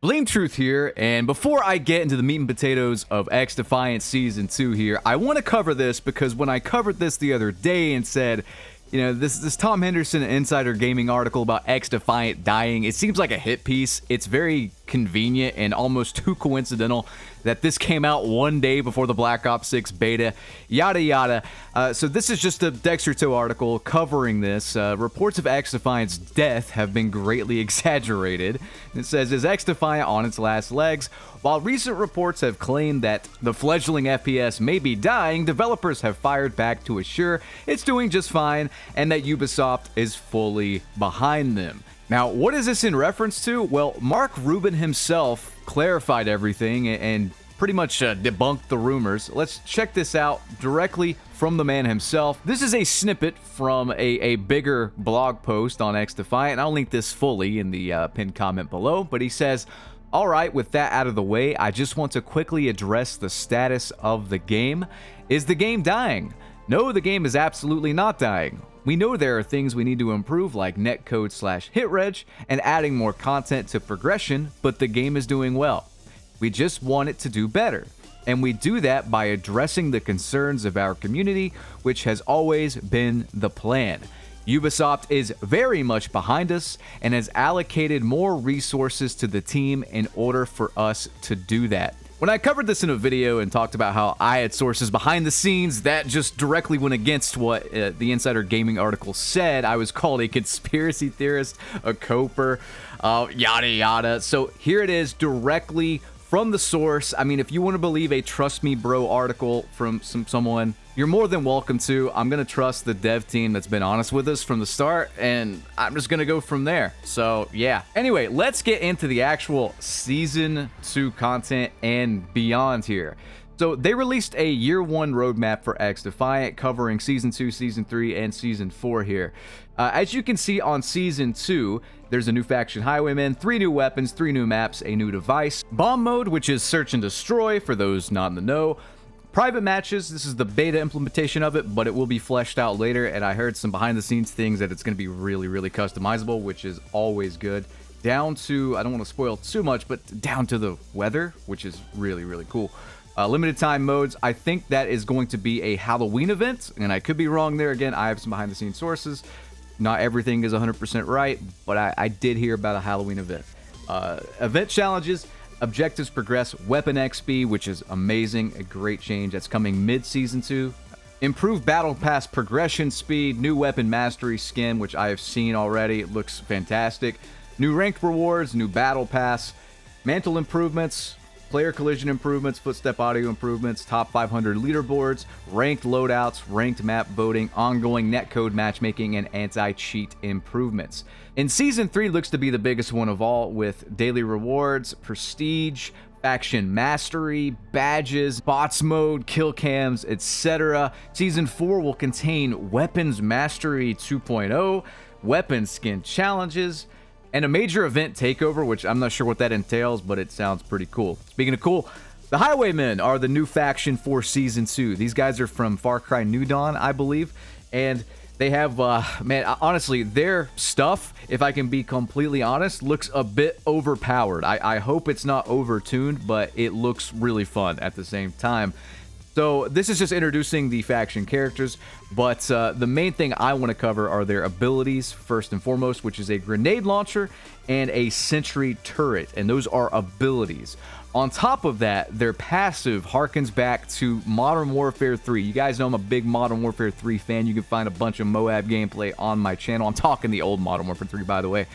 Blame Truth here, and before I get into the meat and potatoes of XDefiant Season 2 here, I want to cover this because when I covered this the other day and said, you know, this Tom Henderson Insider Gaming article about XDefiant dying, it seems like a hit piece. It's very convenient and almost too coincidental that this came out one day before the Black Ops 6 beta, yada yada. So this is just a Dexter2 article covering this. Reports of XDefiant's death have been greatly exaggerated. It says, is XDefiant on its last legs? While recent reports have claimed that the fledgling FPS may be dying, developers have fired back to assure it's doing just fine and that Ubisoft is fully behind them. Now, what is this in reference to? Well, Mark Rubin himself clarified everything and pretty much debunked the rumors. Let's check this out directly from the man himself. This is a snippet from a bigger blog post on XDefiant, and I'll link this fully in the pinned comment below, but he says, all right, with that out of the way, I just want to quickly address the status of the game. Is the game dying? No, the game is absolutely not dying. We know there are things we need to improve like netcode/hitreg and adding more content to progression, but the game is doing well. We just want it to do better. And we do that by addressing the concerns of our community, which has always been the plan. Ubisoft is very much behind us and has allocated more resources to the team in order for us to do that. When I covered this in a video and talked about how I had sources behind the scenes, that just directly went against what the Insider Gaming article said. I was called a conspiracy theorist, a coper, yada yada. So here it is directly from the source. I mean, if you want to believe a Trust Me Bro article from someone, you're more than welcome to. I'm going to trust the dev team that's been honest with us from the start, and I'm just going to go from there. So, yeah. Anyway, let's get into the actual Season 2 content and beyond here. So, they released a Year 1 roadmap for XDefiant covering Season 2, Season 3, and Season 4 here. As you can see on Season 2, there's a new faction Highwaymen, 3 new weapons, 3 new maps, a new device, bomb mode, which is search and destroy for those not in the know, private matches. This is the beta implementation of it, but it will be fleshed out later, and I heard some behind the scenes things that it's going to be really, really customizable, which is always good. Down to, I don't want to spoil too much, but down to the weather, which is really, really cool. Limited time modes, I think that is going to be a Halloween event, and I could be wrong there. Again, I have some behind the scenes sources. Not everything is 100% right, but I did hear about a Halloween event. Event challenges, objectives progress, weapon XP, which is amazing, a great change. That's coming mid-season 2. Improved battle pass progression speed, new weapon mastery skin, which I have seen already. It looks fantastic. New ranked rewards, new battle pass, mantle improvements, player collision improvements, footstep audio improvements, top 500 leaderboards, ranked loadouts, ranked map voting, ongoing netcode matchmaking, and anti-cheat improvements. And Season 3 looks to be the biggest one of all, with daily rewards, prestige, faction mastery, badges, bots mode, kill cams, etc. Season 4 will contain weapons mastery 2.0, weapon skin challenges, and a major event takeover, which I'm not sure what that entails, but it sounds pretty cool. Speaking of cool, the Highwaymen are the new faction for Season 2. These guys are from Far Cry New Dawn, I believe, and they have, man, honestly, their stuff, if I can be completely honest, looks a bit overpowered. I hope it's not overtuned, but it looks really fun at the same time. So this is just introducing the faction characters, but the main thing I want to cover are their abilities, first and foremost, which is a grenade launcher and a sentry turret, and those are abilities. On top of that, their passive harkens back to Modern Warfare 3. You guys know I'm a big Modern Warfare 3 fan. You can find a bunch of Moab gameplay on my channel. I'm talking the old Modern Warfare 3, by the way.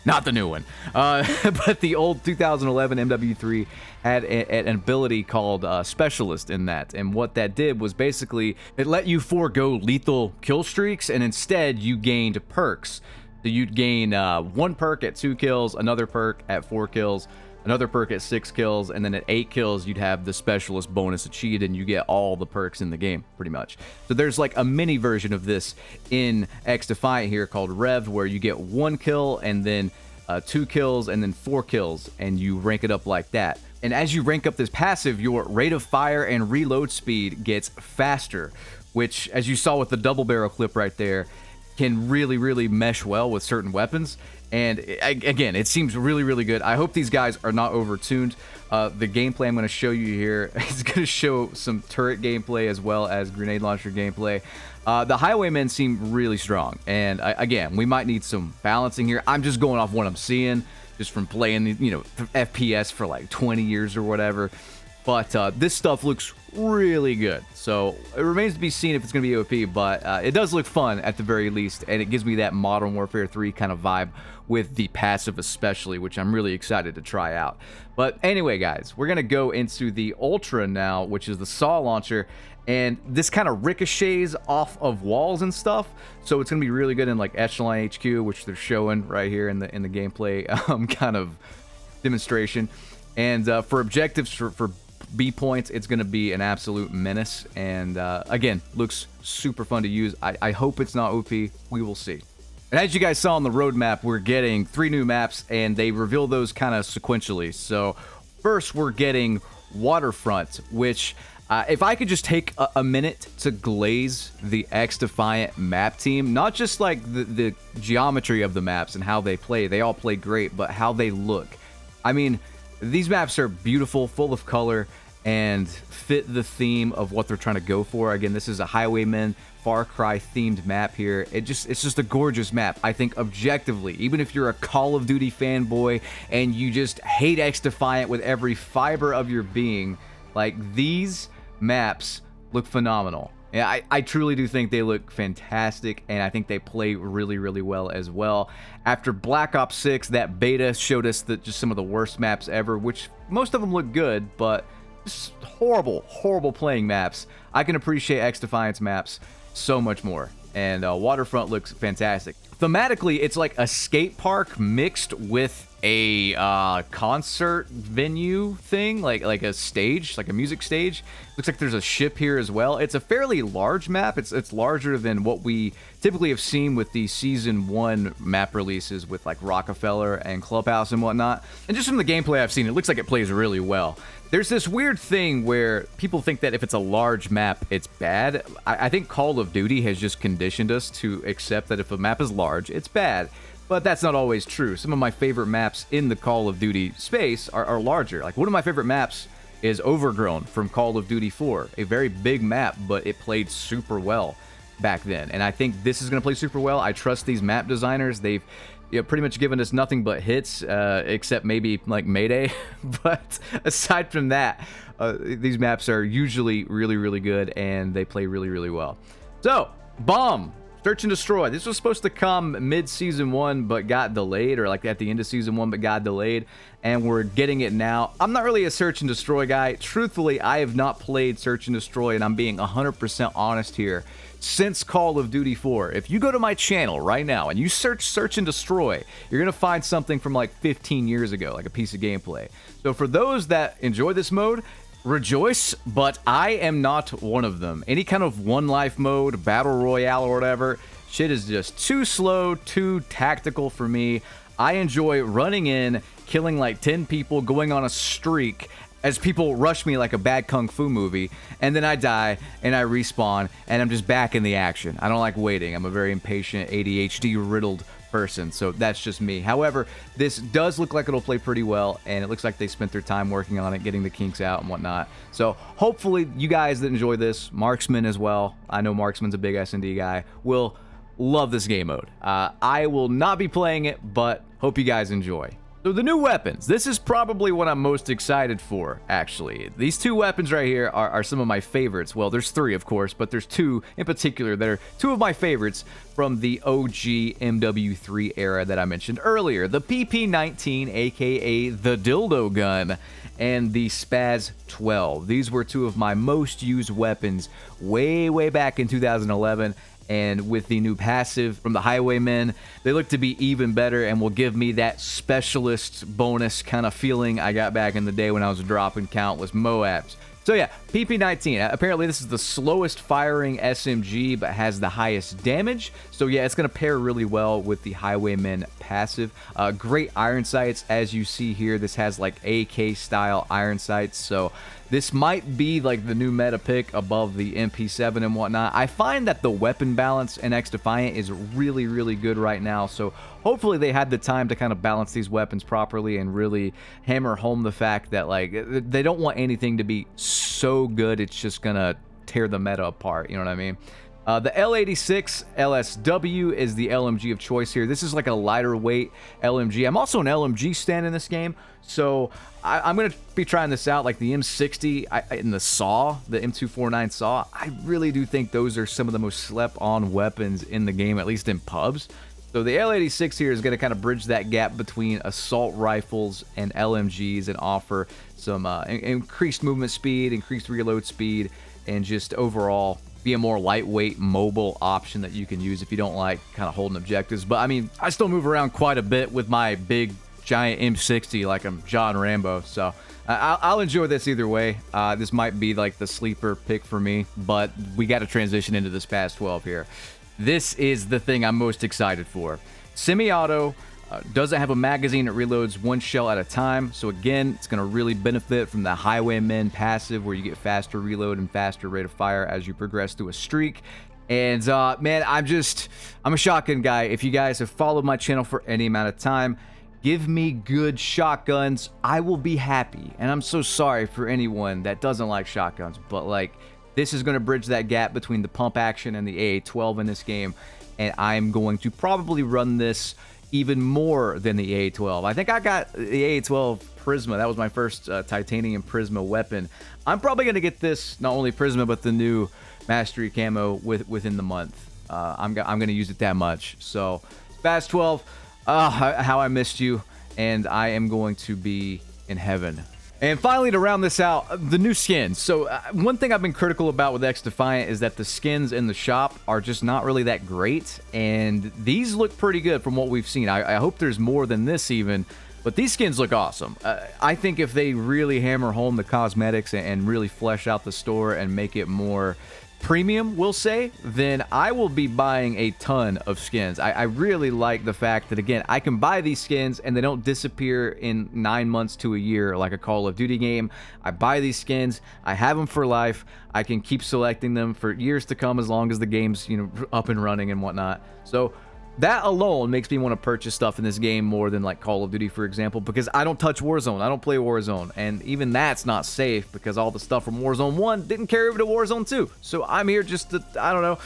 Not the new one. But the old 2011 MW3 had an ability called Specialist in that. And what that did was basically it let you forego lethal kill streaks, and instead you gained perks. So you'd gain 1 perk at 2 kills, another perk at 4 kills, another perk at 6 kills, and then at 8 kills you'd have the Specialist bonus achieved, and you get all the perks in the game pretty much. So there's like a mini version of this in XDefiant here called Revved, where you get 1 kill and then 2 kills and then 4 kills, and you rank it up like that. And as you rank up this passive, your rate of fire and reload speed gets faster, which, as you saw with the double barrel clip right there, can really mesh well with certain weapons. And again, it seems really good. I hope these guys are not overtuned. The gameplay I'm going to show you here is going to show some turret gameplay as well as grenade launcher gameplay. The Highwaymen seem really strong, and again, we might need some balancing here. I'm just going off what I'm seeing, just from playing, FPS for like 20 years or whatever. But this stuff looks really good, so it remains to be seen if it's going to be OP, but it does look fun at the very least, and it gives me that Modern Warfare 3 kind of vibe with the passive especially, which I'm really excited to try out. But anyway, guys, we're going to go into the Ultra now, which is the SAW launcher, and this kind of ricochets off of walls and stuff, so it's going to be really good in like Echelon HQ, which they're showing right here in the gameplay kind of demonstration. And for objectives for B points, it's going to be an absolute menace, and again, looks super fun to use. I hope it's not OP. We will see. And as you guys saw on the roadmap, we're getting 3 new maps, and they reveal those kind of sequentially. So first, we're getting Waterfront, which if I could just take a minute to glaze the XDefiant map team, not just like the geometry of the maps and how they all play great, but how they look. I memean, these maps are beautiful, full of color, and fit the theme of what they're trying to go for. Again, this is a Highwaymen Far Cry themed map here. It's just a gorgeous map. I think objectively, even if you're a Call of Duty fanboy and you just hate XDefiant with every fiber of your being, like, these maps look phenomenal. Yeah, I truly do think they look fantastic, and I think they play really well as well. After Black Ops 6, that beta showed us just some of the worst maps ever, which most of them look good, but just horrible playing maps. I can appreciate XDefiant's maps so much more, and Waterfront looks fantastic. Thematically, it's like a skate park mixed with a concert venue thing, like a stage, like a music stage. Looks like there's a ship here as well. It's a fairly large map. It's larger than what we typically have seen with the Season 1 map releases with like Rockefeller and Clubhouse and whatnot. And just from the gameplay I've seen, it looks like it plays really well. There's this weird thing where people think that if it's a large map, it's bad. I think Call of Duty has just conditioned us to accept that if a map is large, it's bad. But that's not always true. Some of my favorite maps in the Call of Duty space are larger. Like, one of my favorite maps is Overgrown from Call of Duty 4. A very big map, but it played super well back then. And I think this is going to play super well. I trust these map designers. They've pretty much given us nothing but hits, except maybe like Mayday. But aside from that, these maps are usually really good, and they play really well. So, Bomb! Search and Destroy. This was supposed to come mid-Season 1, but got delayed, or like at the end of Season 1, but got delayed, and we're getting it now. I'm not really a Search and Destroy guy. Truthfully, I have not played Search and Destroy, and I'm being 100% honest here, since Call of Duty 4. If you go to my channel right now and you search and Destroy, you're going to find something from like 15 years ago, like a piece of gameplay. So for those that enjoy this mode, rejoice, but I am not one of them. Any kind of one life mode, battle royale or whatever, shit is just too slow, too tactical for me. I enjoy running in, killing like 10 people, going on a streak as people rush me like a bad kung fu movie, and then I die and I respawn and I'm just back in the action. I don't like waiting. I'm a very impatient, ADHD riddled person, so that's just me. However, this does look like it'll play pretty well, and it looks like they spent their time working on it, getting the kinks out and whatnot. So hopefully you guys that enjoy this, Marksman as well, I know Marksman's a big S&D guy, will love this game mode. I will not be playing it, but hope you guys enjoy. So the new weapons, this is probably what I'm most excited for, actually. These 2 weapons right here are some of my favorites. Well, there's 3, of course, but there's 2 in particular that are 2 of my favorites from the OG MW3 era that I mentioned earlier. The PP-19, aka the Dildo Gun, and the Spaz 12. These were 2 of my most used weapons way back in 2011. And with the new passive from the Highwaymen, they look to be even better and will give me that specialist bonus kind of feeling I got back in the day when I was dropping countless Moabs. So yeah, PP19. Apparently this is the slowest firing SMG, but has the highest damage. So yeah, it's going to pair really well with the Highwayman passive. Great iron sights, as you see here. This has like AK style iron sights. So this might be like the new meta pick above the MP7 and whatnot. I find that the weapon balance in XDefiant is really, really good right now. So hopefully they had the time to kind of balance these weapons properly and really hammer home the fact that like they don't want anything to be so good it's just gonna tear the meta apart. You know what I mean? The L86 LSW is the LMG of choice here. This is like a lighter weight LMG. I'm also an LMG stand in this game, so I'm going to be trying this out, like the M60 in the SAW, the M249 SAW. I really do think those are some of the most slept-on weapons in the game, at least in pubs. So the L86 here is going to kind of bridge that gap between assault rifles and LMGs and offer some increased movement speed, increased reload speed, and just overall be a more lightweight mobile option that you can use if you don't like kind of holding objectives. But I mean, I still move around quite a bit with my big giant M60 like I'm John Rambo, so I'll enjoy this either way. This might be like the sleeper pick for me, but we got to transition into this PAS 12 here. This is the thing I'm most excited for. Semi-auto, doesn't have a magazine. It reloads one shell at a time. So again, it's going to really benefit from the Highwayman passive where you get faster reload and faster rate of fire as you progress through a streak. And man, I'm a shotgun guy. If you guys have followed my channel for any amount of time, give me good shotguns. I will be happy. And I'm so sorry for anyone that doesn't like shotguns, but like this is going to bridge that gap between the pump action and the AA-12 in this game. And I'm going to probably run this even more than the AA-12. I think I got the AA-12 Prisma. That was my first titanium Prisma weapon. I'm probably going to get this, not only Prisma, but the new Mastery Camo within the month. I'm going to use it that much. So, PAS 12, how I missed you, and I am going to be in heaven. And finally, to round this out, the new skins. So one thing I've been critical about with XDefiant is that the skins in the shop are just not really that great. And these look pretty good from what we've seen. I hope there's more than this even. But these skins look awesome. I think if they really hammer home the cosmetics and really flesh out the store and make it more premium, we'll say, then I will be buying a ton of skins. I really like the fact that, again, I can buy these skins and they don't disappear in 9 months to a year like a Call of Duty game. I buy these skins, I have them for life, I can keep selecting them for years to come as long as the game's, you know, up and running and whatnot. So that alone makes me want to purchase stuff in this game more than like Call of Duty, for example, because I don't touch Warzone. I don't play Warzone. And even that's not safe because all the stuff from Warzone 1 didn't carry over to Warzone 2. So I'm here just to, I don't know,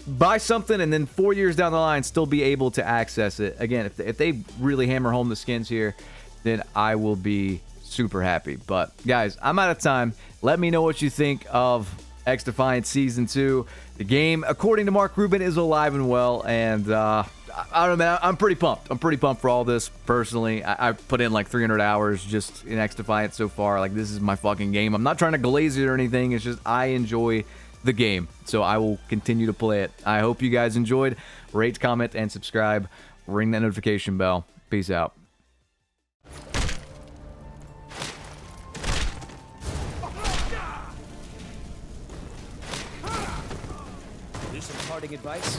buy something and then 4 years down the line still be able to access it. Again, if they really hammer home the skins here, then I will be super happy. But guys, I'm out of time. Let me know what you think of XDefiant Season 2. The game, according to Mark Rubin, is alive and well, and I don't know, man, I'm pretty pumped. I'm pretty pumped for all this, personally. I've put in like 300 hours just in XDefiant so far. Like, this is my fucking game. I'm not trying to glaze it or anything. It's just I enjoy the game, so I will continue to play it. I hope you guys enjoyed. Rate, comment, and subscribe. Ring that notification bell. Peace out. Here's some parting advice.